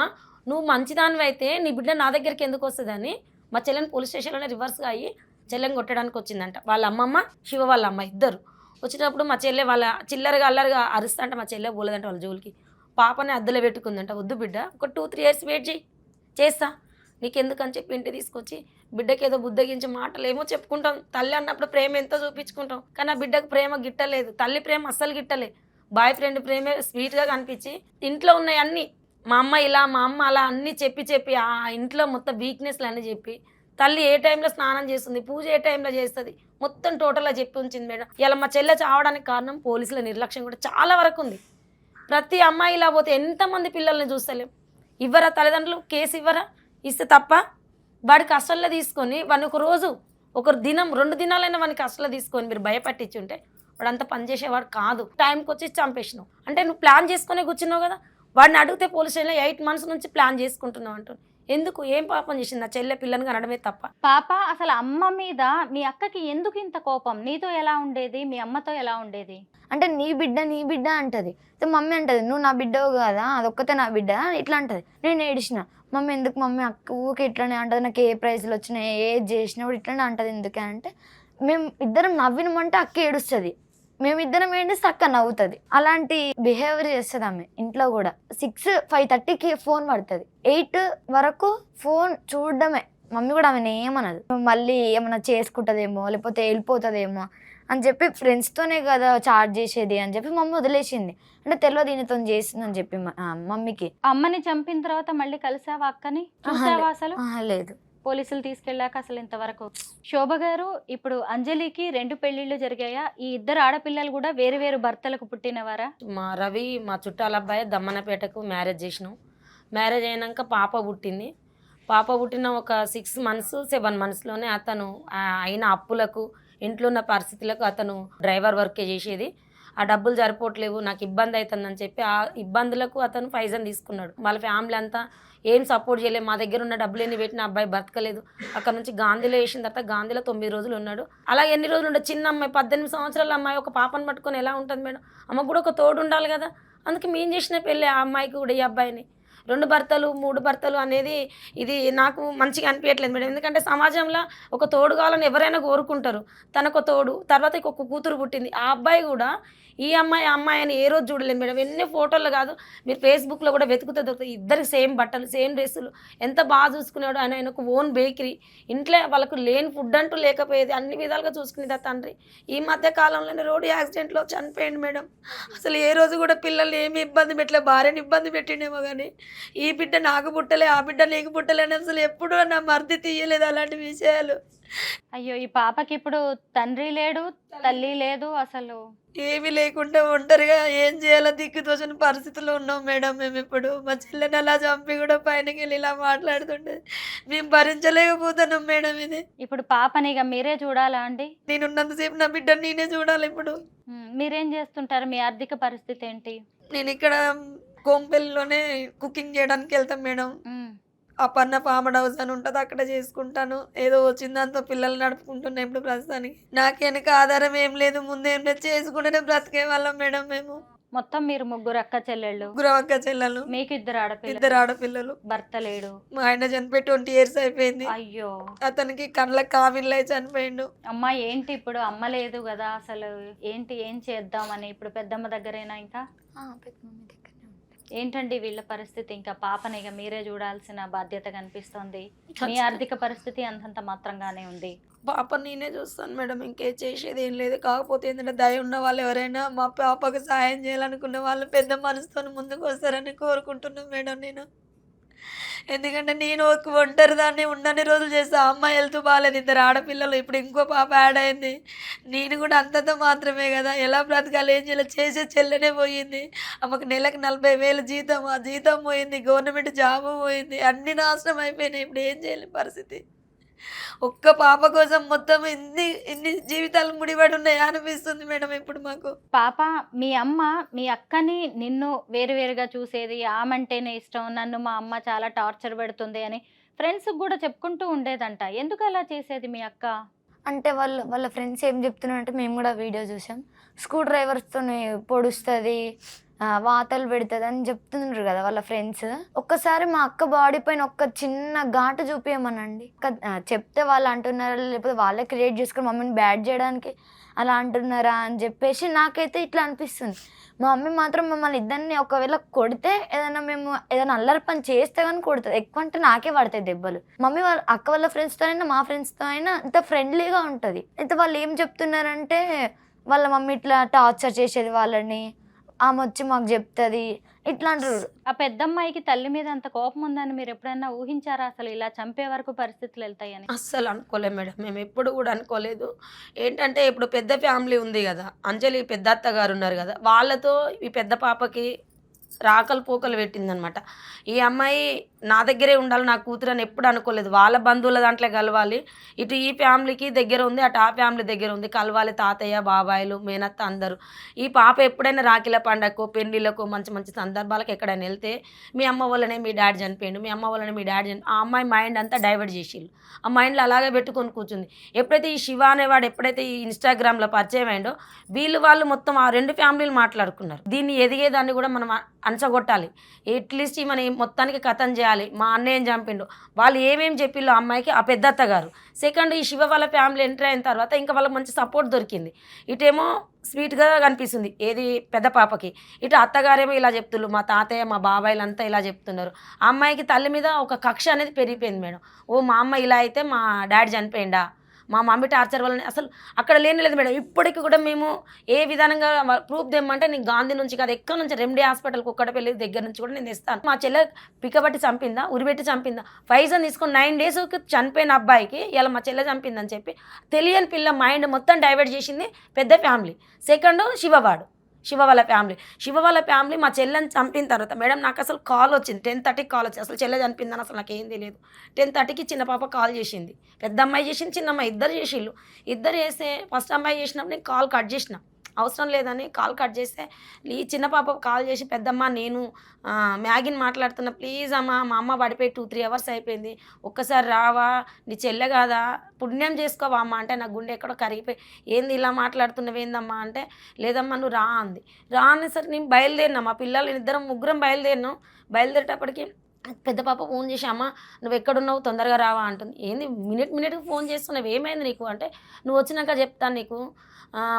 Speaker 4: నువ్వు మంచిదానివి అయితే నీ బిడ్డ నా దగ్గరికి ఎందుకు వస్తుందని మా చెల్లెని పోలీస్ స్టేషన్లోనే రివర్స్గా అయ్యి చెల్లెని కొట్టడానికి వచ్చిందంట. వాళ్ళ అమ్మమ్మ శివ వాళ్ళ అమ్మ ఇద్దరు వచ్చినప్పుడు మా చెల్లె వాళ్ళ చిల్లరగా అల్లరిగా అరుస్తంట, మా చెల్లె పోలేదంట వాళ్ళ జోలికి. పాపని అద్దెలో పెట్టుకుందంట, వద్దు బిడ్డ ఒక 2-3 years వెయిట్ చేస్తా నీకెందుకని చెప్పి ఇంటి తీసుకొచ్చి బిడ్డకి ఏదో బుద్ధగించి మాటలు ఏమో చెప్పుకుంటాం. తల్లి అన్నప్పుడు ప్రేమ ఎంతో చూపించుకుంటాం, కానీ ఆ బిడ్డకు ప్రేమ గిట్టలేదు, తల్లి ప్రేమ అస్సలు గిట్టలేదు. బాయ్ ఫ్రెండ్ ప్రేమే స్వీట్గా కనిపించి ఇంట్లో ఉన్నాయి అన్నీ, మా అమ్మ ఇలా మా అమ్మ అలా అన్నీ చెప్పి ఆ ఇంట్లో మొత్తం వీక్నెస్లు అన్నీ చెప్పి, తల్లి ఏ టైంలో స్నానం చేస్తుంది, పూజ ఏ టైంలో చేస్తుంది, మొత్తం టోటల్గా చెప్పి ఉంచింది మేడం. ఇలా మా చెల్లె చావడానికి కారణం పోలీసుల నిర్లక్ష్యం కూడా చాలా వరకు ఉంది. ప్రతి అమ్మాయి ఇలా పోతే ఎంతమంది పిల్లల్ని చూస్తలేం. ఇవ్వరా తల్లిదండ్రులు? కేసు ఇవ్వరా? ఇస్తే తప్ప వాడి కష్టాల్లో తీసుకొని వాడిని ఒక రోజు ఒక దినం 2 దినాలైనా వాడిని కష్టాల్లో తీసుకొని మీరు భయపట్టించి ఉంటే వాడు అంత పనిచేసేవాడు కాదు. టైంకి వచ్చి చంపేసినావు అంటే నువ్వు ప్లాన్ చేసుకునే కూర్చున్నావు కదా. వాడిని అడిగితే పోలీస్ స్టేషన్లో 8 months నుంచి ప్లాన్ చేసుకుంటున్నావు అంటాను. ఎందుకు? ఏం పాపం చేసింది? నా చెల్లె పిల్లని అనడమే తప్ప.
Speaker 2: పాప అసలు అమ్మ మీద మీ అక్కకి ఎందుకు ఇంత కోపం? నీతో ఎలా ఉండేది, మీ అమ్మతో ఎలా ఉండేది?
Speaker 3: అంటే నీ బిడ్డ అంటది. మమ్మీ అంటది నువ్వు నా బిడ్డవు కదా, అదొక్కతే నా బిడ్డ ఇట్లా అంటది. నేను ఏడిచిన, మమ్మీ ఎందుకు మమ్మీ అక్క ఊకే ఇట్లనే అంటది, నాకు ఏ ప్రైజ్లు వచ్చినాయి ఏది చేసినా కూడా ఇట్లనే అంటది ఎందుకే అంటే, మేము ఇద్దరం నవ్వినమంటే అక్క ఏడుస్తుంది, మేమిద్దరం ఏడిస్తే అక్క నవ్వుతుంది. అలాంటి బిహేవియర్ చేస్తుంది ఆమె ఇంట్లో కూడా. 5:30కి ఫోన్ పడుతుంది, 8 వరకు ఫోన్ చూడడమే. మమ్మీ కూడా ఆమెను ఏమనదు, మళ్ళీ ఏమైనా చేసుకుంటుందేమో లేకపోతే వెళ్ళిపోతుందేమో అని చెప్పి ఫ్రెండ్స్తోనే కదా చాట్ చేసేది అని చెప్పి మమ్మీ వదిలేసింది. అంటే తెలియదు ఈయనతో చేసిందని చెప్పి మమ్మీకి.
Speaker 2: అమ్మని చంపిన తర్వాత మళ్ళీ కలిసావా అక్కని? చూసావా అసలు?
Speaker 3: లేదు.
Speaker 2: పోలీసులు తీసుకెళ్ళాక అసలు ఇంతవరకు. శోభ గారు, ఇప్పుడు అంజలికి 2 పెళ్లిళ్ళు జరిగాయా? ఈ 2 ఆడపిల్లలు కూడా వేరు వేరు భర్తలకు పుట్టినవారా?
Speaker 4: మా రవి మా చుట్టాల అబ్బాయి దమ్మన్నపేటకు మ్యారేజ్ చేసినాం. మ్యారేజ్ అయినాక పాప పుట్టింది. పాప పుట్టిన ఒక 6 months 7 monthsలోనే అతను అయిన అప్పులకు ఇంట్లో ఉన్న పరిస్థితులకు అతను డ్రైవర్ వర్కే చేసేది. ఆ డబ్బులు సరిపోవట్లేవు, నాకు ఇబ్బంది అవుతుందని చెప్పి ఆ ఇబ్బందులకు అతను పైసలు తీసుకున్నాడు. వాళ్ళ ఫ్యామిలీ అంతా ఏం సపోర్ట్ చేయలేదు. మా దగ్గర ఉన్న డబ్బులు ఎన్ని పెట్టిన అబ్బాయి బతకలేదు. అక్కడ నుంచి గాంధీలో వేసిన తర్వాత గాంధీలో 9 రోజులు ఉన్నాడు. అలా ఎన్ని రోజులు ఉండదు? చిన్న అమ్మాయి 18 సంవత్సరాల అమ్మాయి ఒక పాపను పట్టుకొని ఎలా ఉంటుంది మేడం? అమ్మకు కూడా ఒక తోడు ఉండాలి కదా. అందుకే మేము చేసిన పెళ్ళి ఆ అమ్మాయికి కూడా ఈ అబ్బాయిని. 2 భర్తలు 3 భర్తలు అనేది ఇది నాకు మంచిగా అనిపించట్లేదు మేడం. ఎందుకంటే సమాజంలో ఒక తోడు కావాలని ఎవరైనా కోరుకుంటారు. తనకు తోడు, తర్వాత ఇంకొక కూతురు పుట్టింది. ఆ అబ్బాయి కూడా ఈ అమ్మాయి ఆ అమ్మాయి అని ఏ రోజు చూడలేదు మేడం. ఎన్ని ఫోటోలు కాదు, మీరు ఫేస్బుక్లో కూడా వెతుకుతే దొరుకుతాయి. ఇద్దరికి సేమ్ బట్టలు, సేమ్ డ్రెస్సులు, ఎంత బాగా చూసుకునేవాడు. ఆయనకు ఓన్ బేకరీ, ఇంట్లో వాళ్ళకు లేని ఫుడ్ అంటూ లేకపోయేది, అన్ని విధాలుగా చూసుకునేది ఆ తండ్రి. ఈ మధ్య కాలంలోనే రోడ్డు యాక్సిడెంట్లో చనిపోయింది మేడం. అసలు ఏ రోజు కూడా పిల్లల్ని ఏమి ఇబ్బంది పెట్టలే, భార్యని ఇబ్బంది పెట్టిండేమో కానీ ఈ బిడ్డ నాకు పుట్టలే, ఆ బిడ్డ నీకు పుట్టలే అని అసలు ఎప్పుడూ నా మర్ది తీయలేదు అలాంటి విషయాలు.
Speaker 2: అయ్యో, ఈ పాపకి ఇప్పుడు తండ్రి లేడు, తల్లి లేదు, అసలు
Speaker 4: ఏమీ లేకుండా ఒంటరిగా ఏం చేయాలో దిక్కుతోచని పరిస్థితుల్లో ఉన్నాం మేడం. మేము ఇప్పుడు మా చెల్లెని అలా చంపి కూడా పైనకి వెళ్ళి ఇలా మాట్లాడుతుంటే మేము భరించలేకపోతున్నాం మేడం. ఇది
Speaker 2: ఇప్పుడు పాపని ఇక మీరే చూడాలా అండి?
Speaker 4: నేను ఉన్నంతసేపు నా బిడ్డను నేనే చూడాలి. ఇప్పుడు
Speaker 2: మీరేం చేస్తుంటారు? మీ ఆర్థిక పరిస్థితి ఏంటి?
Speaker 4: నేను ఇక్కడ కోంపల్లిలోనే కుకింగ్ చేయడానికి వెళ్తాం మేడం. అపర్ణ ఫార్మడ్ హౌస్ అని ఉంటుంది, అక్కడ చేసుకుంటాను. ఏదో వచ్చిన దాంతో పిల్లలు నడుపుకుంటున్నా ఇప్పుడు ప్రస్తుతానికి. నాకు వెనక ఆధారం ఏం లేదు, ముందేం లేదు, చేసుకుంటేనే బ్రతికే వాళ్ళం మేడం. మేము
Speaker 2: మొత్తం మీరు 3 అక్క చెల్లెళ్ళు.
Speaker 4: 3 అక్క చెల్లెలు,
Speaker 2: మీకు 2
Speaker 4: ఆడపిల్లలు.
Speaker 2: భర్త లేడు.
Speaker 4: మా ఆయన చనిపోయి 20 years అయిపోయింది.
Speaker 2: అయ్యో,
Speaker 4: అతనికి కళ్ళకి కావిళ్ళు అయి చనిపోయిండు.
Speaker 2: అమ్మ ఏంటి ఇప్పుడు? అమ్మ లేదు కదా, అసలు ఏంటి, ఏం చేద్దామని? ఇప్పుడు పెద్దమ్మ దగ్గరేనా? ఇంకా ఏంటండి వీళ్ళ పరిస్థితి? ఇంకా పాపని ఇక మీరే చూడాల్సిన బాధ్యత కనిపిస్తోంది. మీ ఆర్థిక పరిస్థితి అంతంత మాత్రంగానే ఉంది.
Speaker 4: పాప నేనే చూస్తాను మేడం, ఇంకే చేసేది ఏం లేదు. కాకపోతే ఏంటంటే దయ ఉన్న వాళ్ళు ఎవరైనా మా పాపకు సహాయం చేయాలనుకున్న వాళ్ళు పెద్ద మనసుతో ముందుకు వస్తారని కోరుకుంటున్నాను మేడం నేను. ఎందుకంటే నేను ఒక ఒంటరి దాన్ని ఉన్నన్ని రోజులు చేస్తా. అమ్మ హెల్త్ బాగాలేదు, 2 ఆడపిల్లలు, ఇప్పుడు ఇంకో పాప యాడ్ అయింది. నేను కూడా అంతంత మాత్రమే కదా, ఎలా బ్రతకాలి, ఏం చేయాలి, చేసే చెల్లెనే పోయింది. అమ్మకు నెలకు 40,000 జీతం, ఆ జీతం పోయింది, గవర్నమెంట్ జాబ్ పోయింది, అన్ని నాశనం అయిపోయినాయి. ఇప్పుడు ఏం చేయలేని పరిస్థితి. ఒక్క పాప కోసం మొత్తం ఇన్ని జీవితాలు ముడిపడి ఉన్నాయి అనిపిస్తుంది మేడం ఇప్పుడు మాకు.
Speaker 2: పాప, మీ అమ్మ మీ అక్కని నిన్ను వేరువేరుగా చూసేది, ఆమంటేనే ఇష్టం, నన్ను మా అమ్మ చాలా టార్చర్ పెడుతుంది అని ఫ్రెండ్స్ కూడా చెప్పుకుంటూ ఉండేదంట. ఎందుకు అలా చేసేది మీ అక్క?
Speaker 3: అంటే వాళ్ళ ఫ్రెండ్స్ ఏం చెప్తున్నారంటే, మేము కూడా వీడియో చూసాం, స్క్రూ డ్రైవర్స్తో పొడుస్తుంది, వాతలు పెడుతుంది అని చెప్తున్నారు కదా వాళ్ళ ఫ్రెండ్స్. ఒక్కసారి మా అక్క బాడీ పైన ఒక్క చిన్న ఘాటు చూపించమనండి. చెప్తే వాళ్ళు అంటున్నారా, లేకపోతే వాళ్ళే క్రియేట్ చేసుకుని మమ్మీని బ్యాడ్ చేయడానికి అలా అంటున్నారా అని చెప్పేసి నాకైతే ఇట్లా అనిపిస్తుంది. మా మమ్మీ మాత్రం మమ్మల్ని ఇద్దరిని ఒకవేళ కొడితే, ఏదైనా అల్లరి పని చేస్తే కానీ కొడుతుంది, ఎక్కువ అంటే నాకే పడతాయి దెబ్బలు. మమ్మీ వాళ్ళ అక్క వాళ్ళ ఫ్రెండ్స్తో అయినా మా ఫ్రెండ్స్తో అయినా ఇంత ఫ్రెండ్లీగా ఉంటుంది. అయితే వాళ్ళు ఏం చెప్తున్నారంటే, వాళ్ళ మమ్మీ ఇట్లా టార్చర్ చేసేది వాళ్ళని, ఆమె వచ్చి మాకు చెప్తుంది ఇట్లా అంటారు.
Speaker 2: ఆ పెద్దమ్మాయికి తల్లి మీద అంత కోపం ఉందని మీరు ఎప్పుడైనా ఊహించారా? అసలు ఇలా చంపే వరకు పరిస్థితులు వెళ్తాయని
Speaker 4: అస్సలు అనుకోలేదు మేడం, మేము ఎప్పుడు కూడా అనుకోలేదు. ఏంటంటే ఇప్పుడు పెద్ద ఫ్యామిలీ ఉంది కదా, అంజలి పెద్ద అత్తగారు ఉన్నారు కదా, వాళ్ళతో ఈ పెద్ద పాపకి రాకలు పోకలు పెట్టిందనమాట. ఈ అమ్మాయి నా దగ్గరే ఉండాలి నా కూతురు అని ఎప్పుడు అనుకోలేదు. వాళ్ళ బంధువుల దాంట్లో కలవాలి, ఇటు ఈ ఫ్యామిలీకి దగ్గర ఉంది, అటు ఆ ఫ్యామిలీ దగ్గర ఉంది, కలవాలి తాతయ్య బాబాయిలు మేనత్త అందరూ. ఈ పాప ఎప్పుడైనా రాఖీల పండగకు పెళ్ళిళ్ళకు మంచి మంచి సందర్భాలకు ఎక్కడైనా వెళ్తే మీ అమ్మ వల్లనే మీ డాడీ చనిపోయిండు, మీ అమ్మ వల్లనే మీ డాడీ ఆ అమ్మాయి మైండ్ అంతా డైవర్ట్ చేసిళ్ళు. ఆ మైండ్లో అలాగే పెట్టుకొని కూర్చుంది. ఎప్పుడైతే ఈ శివ అనేవాడు ఎప్పుడైతే ఈ ఇన్స్టాగ్రామ్లో పరిచయం అయిందో వాళ్ళు మొత్తం ఆ 2 ఫ్యామిలీలు మాట్లాడుకున్నారు. దీన్ని ఎదిగేదాన్ని కూడా మనం అంచగొట్టాలి, ఎట్లీస్ట్ మన మొత్తానికి కథం చేయాలి. మా అన్నయ్యని చంపిండు, వాళ్ళు ఏమేమి చెప్పిళ్ళు అమ్మాయికి ఆ పెద్దత్త గారు. సెకండ్ ఈ శివ వాళ్ళ ఫ్యామిలీ ఎంటర్ అయిన తర్వాత ఇంకా వాళ్ళకి మంచి సపోర్ట్ దొరికింది. ఇటేమో స్వీట్గా కనిపిస్తుంది ఏది పెద్ద పాపకి, ఇటు అత్తగారేమో ఇలా చెప్తున్నారు, మా తాతయ్య మా బాబాయిలంతా ఇలా చెప్తున్నారు. ఆ అమ్మాయికి తల్లి మీద ఒక కక్ష అనేది పెరిగిపోయింది మేడం. ఓ మా అమ్మ ఇలా అయితే మా డాడీ చనిపోయిందా, మా మమ్మీ టార్చర్ వల్ల అసలు అక్కడ లేనిలేదు మేడం. ఇప్పటికి కూడా మేము ఏ విధానంగా ప్రూఫ్ తెమ్మంటే నేను గాంధీ నుంచి కాదు ఎక్కడి నుంచి రెమెడీ హాస్పిటల్కి ఒక్కడపల్లి దగ్గర నుంచి కూడా నేను తెస్తాను. మా చెల్లె పిక్కబట్టి చంపిందా, ఉరిపెట్టి చంపిందా, ఫైజన్ తీసుకొని 9 డేస్కి చనిపోయిన అబ్బాయికి ఇలా మా చెల్లె చంపిందని చెప్పి తెలియని పిల్ల మైండ్ మొత్తం డైవర్ట్ చేసింది పెద్ద ఫ్యామిలీ. సెకండ్ శివ వాళ్ళ ఫ్యామిలీ మా చెల్లెని చంపిన తర్వాత మేడం నాకు అసలు కాల్ వచ్చింది 10:30కి కాల్ వచ్చింది. అసలు చెల్లె చనిపోయిందని అసలు నాకు ఏం తెలియదు. 10:30కి చిన్న పాప కాల్ చేసింది, పెద్ద అమ్మాయి చేసింది, చిన్న అమ్మాయి ఇద్దరు చేసిళ్ళు. ఇద్దరు చేస్తే ఫస్ట్ అమ్మాయి చేసినప్పుడు నేను కాల్ కట్ చేసిన, అవసరం లేదని కాల్ కట్ చేస్తే ఈ చిన్న పాప కాల్ చేసి పెద్దమ్మ నేను మ్యాగీని మాట్లాడుతున్నా, ప్లీజ్ అమ్మ మా అమ్మ పడిపోయి 2-3 అవర్స్ అయిపోయింది, ఒక్కసారి రావా, నీ చెల్లె కాదా, పుణ్యం చేసుకోవా అమ్మ అంటే నా గుండె ఎక్కడో కరిగిపోయి ఏంది ఇలా మాట్లాడుతున్నావు ఏందమ్మా అంటే లేదమ్మా నువ్వు రా అంది. రా అనేసరికి నేను బయలుదేరినా, మా పిల్లలు ముగ్గురం బయలుదేరినాం. బయలుదేరేటప్పటికి పెద్ద పాప ఫోన్ చేసి అమ్మ నువ్వు ఎక్కడున్నావు తొందరగా రావా అంటుంది. ఏంది మినిట్కి ఫోన్ చేస్తున్నావు ఏమైంది నీకు అంటే నువ్వు వచ్చినాక చెప్తాను నీకు,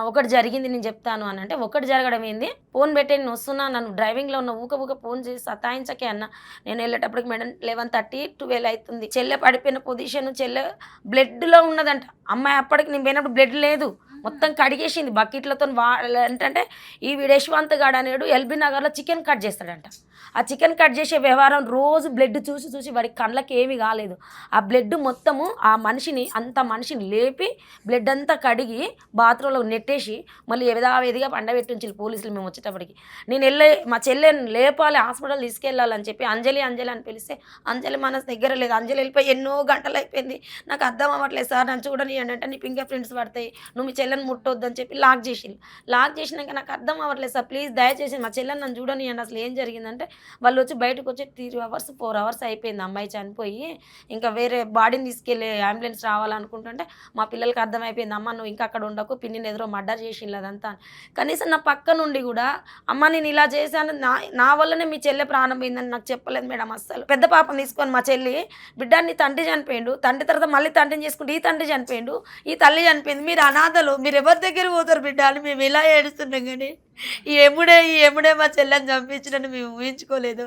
Speaker 4: ఒకటి జరిగింది నేను చెప్తాను అని అంటే ఒకటి జరగడం ఏంది, ఫోన్ పెట్టే నేను వస్తున్నా, నన్ను డ్రైవింగ్లో ఉన్న ఊక ఫోన్ చేసి సతాయించకే అన్న. నేను వెళ్ళేటప్పటికి మేడం 11:30 12 అవుతుంది. చెల్లె పడిపోయిన పొజిషన్, చెల్లె బ్లడ్లో ఉన్నదంట. అమ్మాయి అప్పటికి నేను పోయినప్పుడు బ్లడ్ లేదు, మొత్తం కడిగేసింది బకెట్లతో. ఏంటంటే ఈ యశ్వంత్ గాడు అనేడు ఎల్బీ నగర్లో చికెన్ కట్ చేస్తాడంట. ఆ చికెన్ కట్ చేసే వ్యవహారం రోజు బ్లడ్ చూసి వాడికి కళ్ళకి ఏమీ కాలేదు. ఆ బ్లడ్ మొత్తము ఆ మనిషిని లేపి బ్లడ్ అంతా కడిగి బాత్రూంలో నెట్టేసి మళ్ళీ ఎదిగా పండబెట్టించి పోలీసులు మేము వచ్చేటప్పటికి. నేను మా చెల్లెని లేపాలి హాస్పిటల్ తీసుకెళ్ళాలని చెప్పి అంజలి అని పిలిస్తే అంజలి మన దగ్గర లేదు. అంజలి వెళ్ళిపోయి ఎన్నో గంటలు అయిపోయింది, నాకు అర్థం అవ్వట్లేదు సార్ నన్ను చూడని అంటే నీ ఫింగర్ ప్రింట్స్ పడతాయి, నువ్వు మీ చెల్లెని ముట్టొద్దని చెప్పి లాక్ చేసినాక నాకు అర్థం అవ్వట్లేదు సార్ ప్లీజ్ దయచేసి మా చెల్లెని నన్ను చూడని అండి. అసలు ఏం జరిగిందంటే వాళ్ళు వచ్చి బయటకు వచ్చి 3 అవర్స్ 4 అవర్స్ అయిపోయింది అమ్మాయి చనిపోయి. ఇంకా వేరే బాడీని తీసుకెళ్ళి అంబులెన్స్ రావాలనుకుంటుంటే మా పిల్లలకి అర్థమైపోయింది అమ్మ నువ్వు ఇంకా అక్కడ ఉండకు, పిన్నిని ఎదురో మర్డర్ చేసింది అదంతా. కనీసం నా పక్క నుండి కూడా అమ్మ నేను ఇలా చేశాను నా వల్లనే మీ చెల్లె ప్రాణం పోయిందని నాకు చెప్పలేదు మేడం అస్సలు. పెద్ద పాపను తీసుకొని మా చెల్లి బిడ్డాన్ని తండ్రి చనిపోయిండు, తండ్రి తర్వాత మళ్ళీ తండ్రిని చేసుకుంటే ఈ తండ్రి చనిపోయిండు, ఈ తల్లి చనిపోయింది, మీరు అనాథలు, మీరు ఎవరి దగ్గర పోతారు బిడ్డ అని మేము ఇలా ఏడుస్తున్నాం. కానీ ఈ ఎముడే మా చెల్లెని చంపించినని మేము ఊహించుకోలేదు.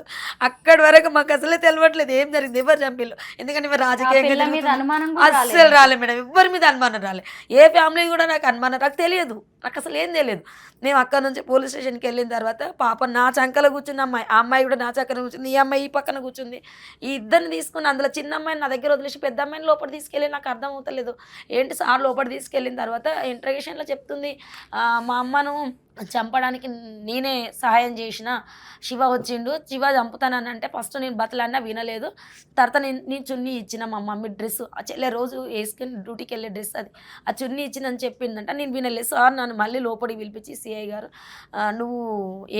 Speaker 4: అక్కడి వరకు మాకు అసలే తెలియట్లేదు ఏం జరిగింది, ఎవరు చంపిల్లు. ఎందుకంటే మేము రాజకీయంగా అస్సలు రాలే మేడం, ఎవరి మీద అనుమానం రాలే, ఏ ఫ్యామిలీ కూడా నాకు అనుమానం నాకు తెలియదు, నాకు అసలు ఏం తెలియదు. మేము అక్కడ నుంచి పోలీస్ స్టేషన్కి వెళ్ళిన తర్వాత పాప నా చంకలో కూర్చుంది, ఆ అమ్మాయి కూడా నా చంకన కూర్చుంది, ఈ అమ్మాయి ఈ పక్కన కూర్చుంది. ఈ ఇద్దరిని తీసుకుని అందులో చిన్న అమ్మాయిని నా దగ్గర వదిలేసి పెద్ద అమ్మాయిని లోపల తీసుకెళ్ళి నాకు అర్థం అవుతలేదు ఏంటి సార్. లోపల తీసుకెళ్ళిన తర్వాత ఇంట్రగేషన్లో చెప్తుంది మా అమ్మను చంపడానికి నేనే సహాయం చేసిన, శివ వచ్చిండు, శివ చంపుతానని అంటే ఫస్ట్ నేను బతలన్నా వినలేదు. తర్వాత నేను చున్నీ ఇచ్చిన మా మమ్మీ డ్రెస్ ఆ చెల్లె రోజు వేసుకుని డ్యూటీకి వెళ్ళే డ్రెస్ అది, ఆ చున్నీ ఇచ్చిందని చెప్పిందంట. నేను వినలేదు సార్, నన్ను మళ్ళీ లోపలికి పిలిపించి సిఐ గారు నువ్వు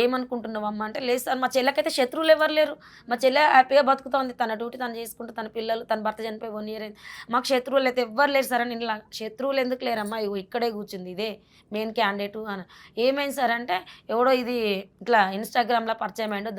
Speaker 4: ఏమనుకుంటున్నావు అమ్మ అంటే లేదు సార్ మా చెల్లెకైతే శత్రువులు ఎవరు లేరు, మా చెల్లె హ్యాపీగా బతుకుతా ఉంది, తన డ్యూటీ తను చేసుకుంటూ తన పిల్లలు తన భర్త చనిపోయి 1 year అయింది, మాకు శత్రువులు అయితే ఎవ్వరు లేరు సార్ అని. ఇలా శత్రువులు ఎందుకు లేరమ్మా, ఇక్కడే కూర్చుంది ఇదే మెయిన్ క్యాండిడేటు అని. ఏమైంది సార్ అంటే ఎవడో ఇది ఇట్లా ఇన్స్టాగ్రామ్లో పరిచయం అయ్యిండు,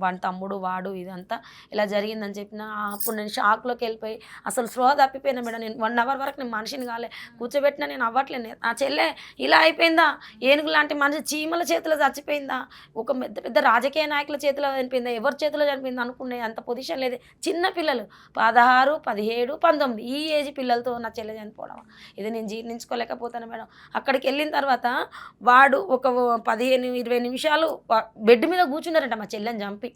Speaker 4: వాడి తమ్ముడు వాడు ఇదంతా ఇలా జరిగిందని చెప్పిన. అప్పుడు నేను షాక్లోకి వెళ్ళిపోయి అసలు స్పృహ తప్పిపోయినా మేడం. నేను 1 hour వరకు నేను మనిషిని కాలే, కూర్చోబెట్టినా నేను అవ్వట్లేదు. ఆ చెల్లె ఇలా అయిపోయిందా, ఏనుగు లాంటి మనిషి చీమల చేతిలో చచ్చిపోయిందా, ఒక పెద్ద రాజకీయ నాయకుల చేతిలో చనిపోయిందా, ఎవరి చేతిలో చనిపోయిందా అనుకునే అంత పొజిషన్ లేదు. చిన్న పిల్లలు 16, 17, 19 ఈ ఏజ్ పిల్లలతో నా చెల్లె చనిపోవడం ఇది నేను జీర్ణించుకోలేకపోతాను మేడం. అక్కడికి వెళ్ళిన తర్వాత వాడు ఒక 15-20 నిమిషాలు బెడ్ మీద కూర్చున్నారంట మా చెల్లెని చంపి.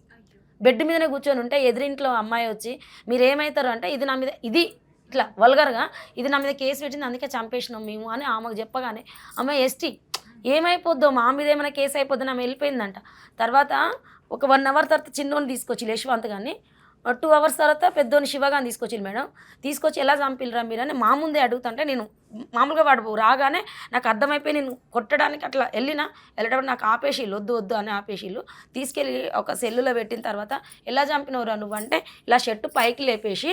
Speaker 4: బెడ్ మీదనే కూర్చొని ఉంటే ఎదురింట్లో అమ్మాయి వచ్చి మీరు ఏమవుతారు అంటే ఇది నా మీద ఇది ఇట్లా వల్గర్గా ఇది నా మీద కేసు పెట్టింది అందుకే చంపేసినాం మేము అని ఆమెకు చెప్పగానే అమ్మాయి ఎస్టీ ఏమైపోద్దో మా మీద ఏమైనా కేసు అయిపోద్దని ఆమె వెళ్ళిపోయిందంట. తర్వాత ఒక 1 అవర్ తర్వాత చిన్నోని తీసుకొచ్చి యశ్వంత్ గారిని 2 అవర్స్ తర్వాత పెద్దోని శివగాని తీసుకొచ్చింది మేడం. తీసుకొచ్చి ఎలా చంపిల్రా మీరు అని మా ముందే అడుగుతుంటే నేను మామూలుగా వాడు రాగానే నాకు అర్థమైపోయి నేను కొట్టడానికి అట్లా వెళ్ళేటప్పుడు నాకు ఆపేసిళ్ళు, వద్దు వద్దు అని ఆపేసిళ్ళు. తీసుకెళ్ళి ఒక సెల్లులో పెట్టిన తర్వాత ఎలా చంపినవురా నువ్వు అంటే ఇలా షర్టు పైకి లేపేసి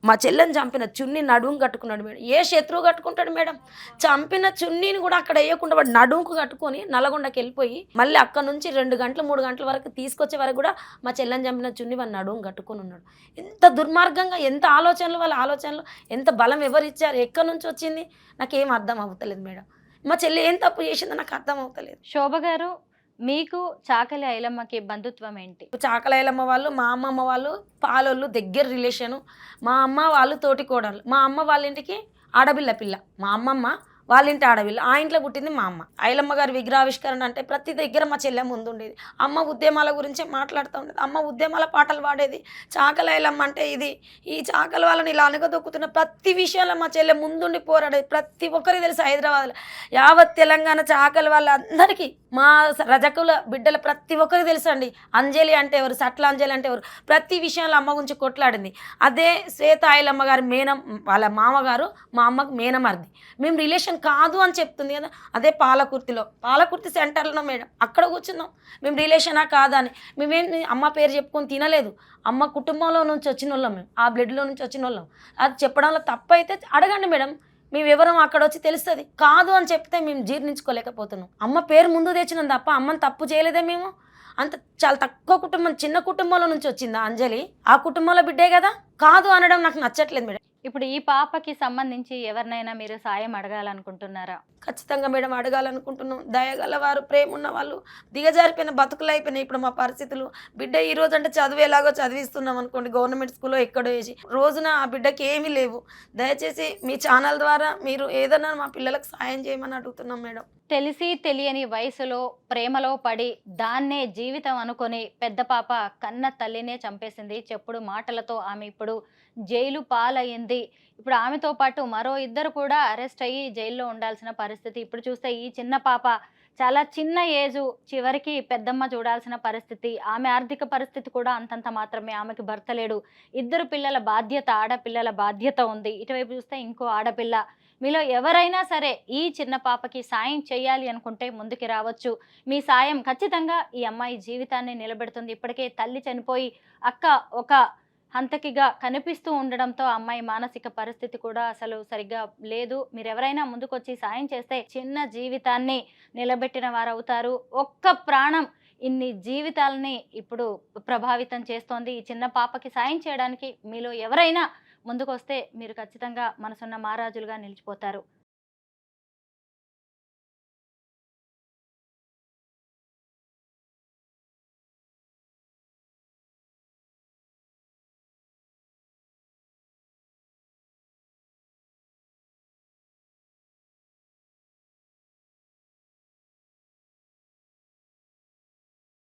Speaker 4: మా చెల్లెని చంపిన చున్నీ నడుము కట్టుకున్నాడు మేడం. ఏ శత్రువు కట్టుకుంటాడు మేడం? చంపిన చున్నీని కూడా అక్కడ వేయకుండా వాడు నడుముకు కట్టుకొని నల్లగొండకి వెళ్ళిపోయి మళ్ళీ అక్కడ నుంచి 2 గంటలు 3 గంటల వరకు తీసుకొచ్చే వరకు కూడా మా చెల్లెని చంపిన చున్నీ వాడు నడుము కట్టుకొని ఉన్నాడు. ఎంత దుర్మార్గంగా, ఎంత ఆలోచనలు, వాళ్ళ ఆలోచనలు ఎంత బలం ఎవరిచ్చారు, ఎక్కడి నుంచి వచ్చింది నాకేం అర్థం అవుతలేదు మేడం. మా చెల్లి ఏం తప్పు చేసిందో నాకు అర్థం అవుతలేదు.
Speaker 2: శోభ గారు, మీకు చాకలి ఐలమ్మకి బంధుత్వం ఏంటి?
Speaker 4: చాకలి ఐలమ్మ వాళ్ళు మా అమ్మమ్మ వాళ్ళు పాలోళ్ళు, దగ్గర రిలేషను. మా అమ్మ వాళ్ళు తోటి కోడలు. మా అమ్మ వాళ్ళ ఇంటికి ఆడపిల్ల పిల్ల, మా అమ్మమ్మ వాళ్ళ ఇంటి ఆడపిల్ల, ఆ ఇంట్లో పుట్టింది మా అమ్మ. ఐలమ్మ గారి విగ్రహావిష్కరణ అంటే ప్రతి దగ్గర మా చెల్లె ముందుండేది. అమ్మ ఉద్యమాల గురించే మాట్లాడుతూ ఉండేది. అమ్మ ఉద్యమాల పాటలు పాడేది. చాకలి ఐలమ్మ అంటే ఇది, ఈ చాకలి వాళ్ళని ఇలా అనగదొక్కుతున్న ప్రతి విషయంలో మా చెల్లె ముందుండి పోరాడేది. ప్రతి ఒక్కరికి తెలుసు హైదరాబాద్లో, యావత్ తెలంగాణ చాకలి వాళ్ళందరికీ, మా రజకుల బిడ్డల ప్రతి ఒక్కరికి తెలుసు అండి. అంజలి అంటే ఎవరు, సట్ల అంజలి అంటే ఎవరు, ప్రతి విషయంలో అమ్మ గురించి కొట్లాడింది. అదే శ్వేత ఐలమ్మ గారి వాళ్ళ మామగారు మా అమ్మకు మేనమర్ది. మేము రిలేషన్ కాదు అని చెప్తుంది కదా. అదే పాలకుర్తి సెంటర్లో మేడం, అక్కడ కూర్చున్నాం. మేము రిలేషనా కాదా అని. మేమేం అమ్మ పేరు చెప్పుకొని తినలేదు. అమ్మ కుటుంబంలో నుంచి వచ్చిన వాళ్ళం, మేము ఆ బ్లడ్లో నుంచి వచ్చిన వాళ్ళం. అది చెప్పడంలో తప్పు అయితే అడగండి మేడం, మేము ఎవరం అక్కడ వచ్చి తెలుస్తుంది. కాదు అని చెప్తే మేము జీర్ణించుకోలేకపోతున్నాం. అమ్మ పేరు ముందు తెచ్చినాం తప్ప అమ్మని తప్పు చేయలేదే మేము. అంత చాలా తక్కువ కుటుంబం, చిన్న కుటుంబంలో నుంచి వచ్చిందా అంజలి? ఆ కుటుంబంలో బిడ్డే కదా. కాదు అనడం నాకు నచ్చట్లేదు మేడం.
Speaker 2: ఇప్పుడు ఈ పాపకి సంబంధించి ఎవరినైనా మీరు సాయం అడగాలనుకుంటున్నారా?
Speaker 4: ఖచ్చితంగా మేడం అడగాలనుకుంటున్నాం. దయగల వారు, ప్రేమ ఉన్న వాళ్ళు, దిగజారిపోయిన బతుకులు అయిపోయినాయి ఇప్పుడు మా పరిస్థితులు. బిడ్డ ఈ రోజు అంటే చదివేలాగో చదివిస్తున్నాం అనుకోండి, గవర్నమెంట్ స్కూల్లో ఎక్కడో వేసి, రోజున ఆ బిడ్డకి ఏమీ లేవు. దయచేసి మీ ఛానల్ ద్వారా మీరు ఏదైనా మా పిల్లలకు సాయం చేయమని అడుగుతున్నాం మేడం.
Speaker 2: తెలిసి తెలియని వయసులో ప్రేమలో పడి దాన్నే జీవితం అనుకొని పెద్ద పాప కన్న తల్లినే చంపేసింది. చెప్పుడు మాటలతో ఆమె ఇప్పుడు జైలు పాలయ్యింది. ఇప్పుడు ఆమెతో పాటు మరో 2 కూడా అరెస్ట్ అయ్యి జైల్లో ఉండాల్సిన పరిస్థితి. ఇప్పుడు చూస్తే ఈ చిన్న పాప చాలా చిన్న ఏజు, చివరికి పెద్దమ్మ చూడాల్సిన పరిస్థితి. ఆమె ఆర్థిక పరిస్థితి కూడా అంతంత మాత్రమే. ఆమెకు భర్త లేడు. 2 పిల్లల బాధ్యత, ఆడపిల్లల బాధ్యత ఉంది. ఇటువైపు చూస్తే ఇంకో ఆడపిల్ల. మీలో ఎవరైనా సరే ఈ చిన్న పాపకి సాయం చేయాలి అనుకుంటే ముందుకు రావచ్చు. మీ సాయం ఖచ్చితంగా ఈ అమ్మాయి జీవితాన్ని నిలబెడుతుంది. ఇప్పటికే తల్లి చనిపోయి అక్క ఒక హంతకిగా కనిపిస్తూ ఉండడంతో అమ్మాయి మానసిక పరిస్థితి కూడా అసలు సరిగ్గా లేదు. మీరు ఎవరైనా ముందుకొచ్చి సాయం చేస్తే చిన్న జీవితాన్ని నిలబెట్టిన వారు అవుతారు. ఒక్క ప్రాణం ఇన్ని జీవితాలని ఇప్పుడు ప్రభావితం చేస్తోంది. ఈ చిన్న పాపకి సాయం చేయడానికి మీలో ఎవరైనా ముందుకొస్తే మీరు ఖచ్చితంగా మనసున్న మహారాజులుగా నిలిచిపోతారు.